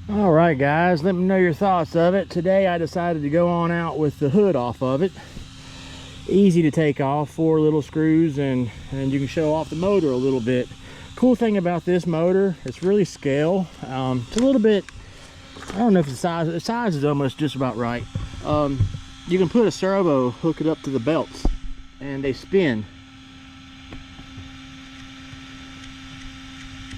All right, guys, let me know your thoughts of it. Today I decided to go on out with the hood off of it. Easy to take off, 4 little screws, and you can show off the motor a little bit. Cool thing about this motor, it's really scale. It's a little bit, I don't know if the size is almost just about right. You can put a servo, hook it up to the belts, and they spin.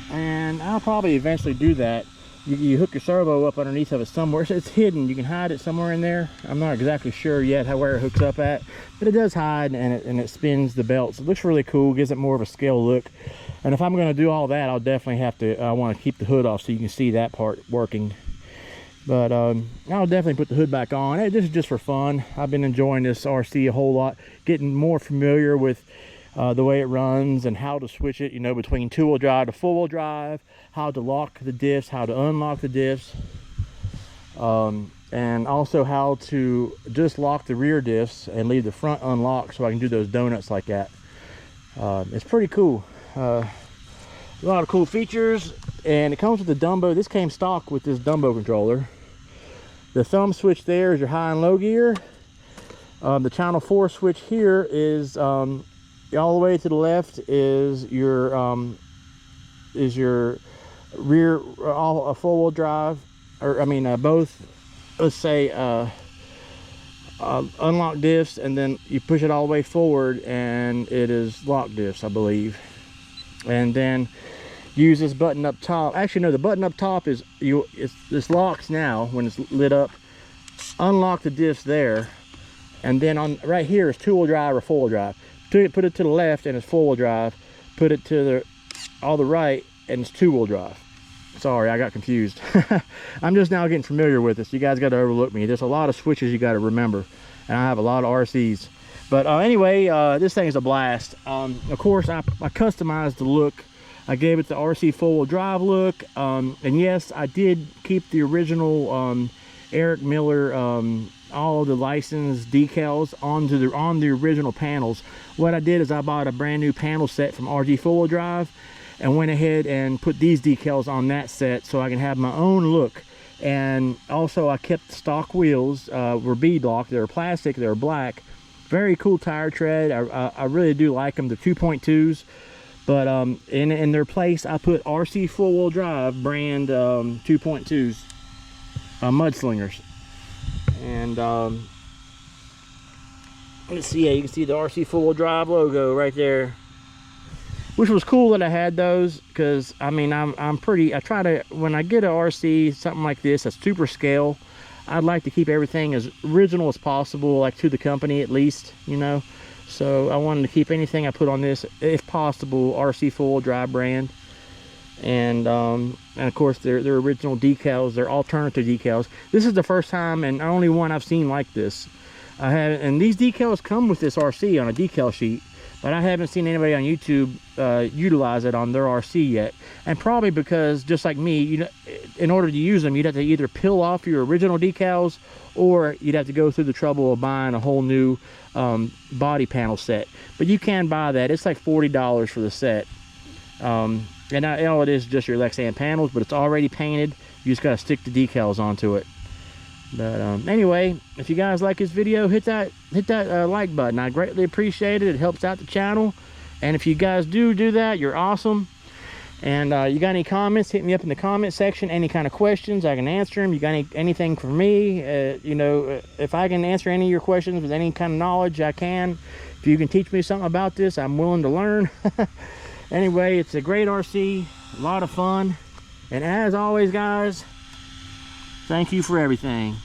And I'll probably eventually do that. You hook your servo up underneath of it somewhere. It's hidden. You can hide it somewhere in there. I'm not exactly sure yet where it hooks up at, but it does hide, and it spins the belts. It looks really cool. Gives it more of a scale look. And if I'm going to do all that, I'll definitely have to. I want to keep the hood off so you can see that part working. But I'll definitely put the hood back on. Hey, this is just for fun. I've been enjoying this RC a whole lot, getting more familiar with the way it runs and how to switch it, you know, between 2-wheel drive to 4-wheel drive, how to lock the diffs, how to unlock the diffs, and also how to just lock the rear diffs and leave the front unlocked so I can do those donuts like that. It's pretty cool. A lot of cool features, and it comes with the Dumbo. This came stock with this Dumbo controller. The thumb switch there is your high and low gear. The channel 4 switch here is all the way to the left is your rear a 4-wheel drive, or I mean both, let's say unlock diffs, and then you push it all the way forward and it is lock diffs, I believe. And then use this button up top. Actually no, the button up top is this locks now when it's lit up. Unlock the diffs there, and then on right here is 2-wheel drive or 4-wheel drive. Put it to the left and it's 4-wheel drive. Put it to the right and it's 2-wheel drive. Sorry, I got confused. I'm just now getting familiar with this. You guys got to overlook me. There's a lot of switches you got to remember, and I have a lot of RCs. But anyway, this thing is a blast. Of course, I customized the look. I gave it the RC 4-wheel drive look, and yes, I did keep the original Eric Miller all the license decals on the original panels. What I did is I bought a brand new panel set from RG 4-wheel drive and went ahead and put these decals on that set so I can have my own look. And also I kept the stock wheels, were beadlocked. They were plastic, they were black. Very cool tire tread. I really do like them. The 2.2s. But in their place I put RC 4-wheel drive brand 2.2s, Mudslingers. And let's see, yeah, you can see the RC 4-wheel drive logo right there, which was cool that I had those, because I mean I try to, when I get a RC something like this that's super scale, I'd like to keep everything as original as possible, like to the company at least, you know. So I wanted to keep anything I put on this, if possible, RC 4-wheel drive brand. And of course their original decals, their alternative decals. This is the first time and only one I've seen like this. And these decals come with this RC on a decal sheet, but I haven't seen anybody on YouTube utilize it on their RC yet. And probably because, just like me, you know, in order to use them, you'd have to either peel off your original decals, or you'd have to go through the trouble of buying a whole new body panel set. But you can buy that. It's like $40 for the set. And all it is just your Lexan panels, but it's already painted. You just got to stick the decals onto it. But anyway, if you guys like this video, hit that like button. I greatly appreciate it. It helps out the channel. And if you guys do that, you're awesome. And you got any comments, hit me up in the comment section. Any kind of questions, I can answer them. You got anything for me, you know, if I can answer any of your questions with any kind of knowledge, I can. If you can teach me something about this, I'm willing to learn. Anyway, it's a great RC, a lot of fun, and as always guys, thank you for everything.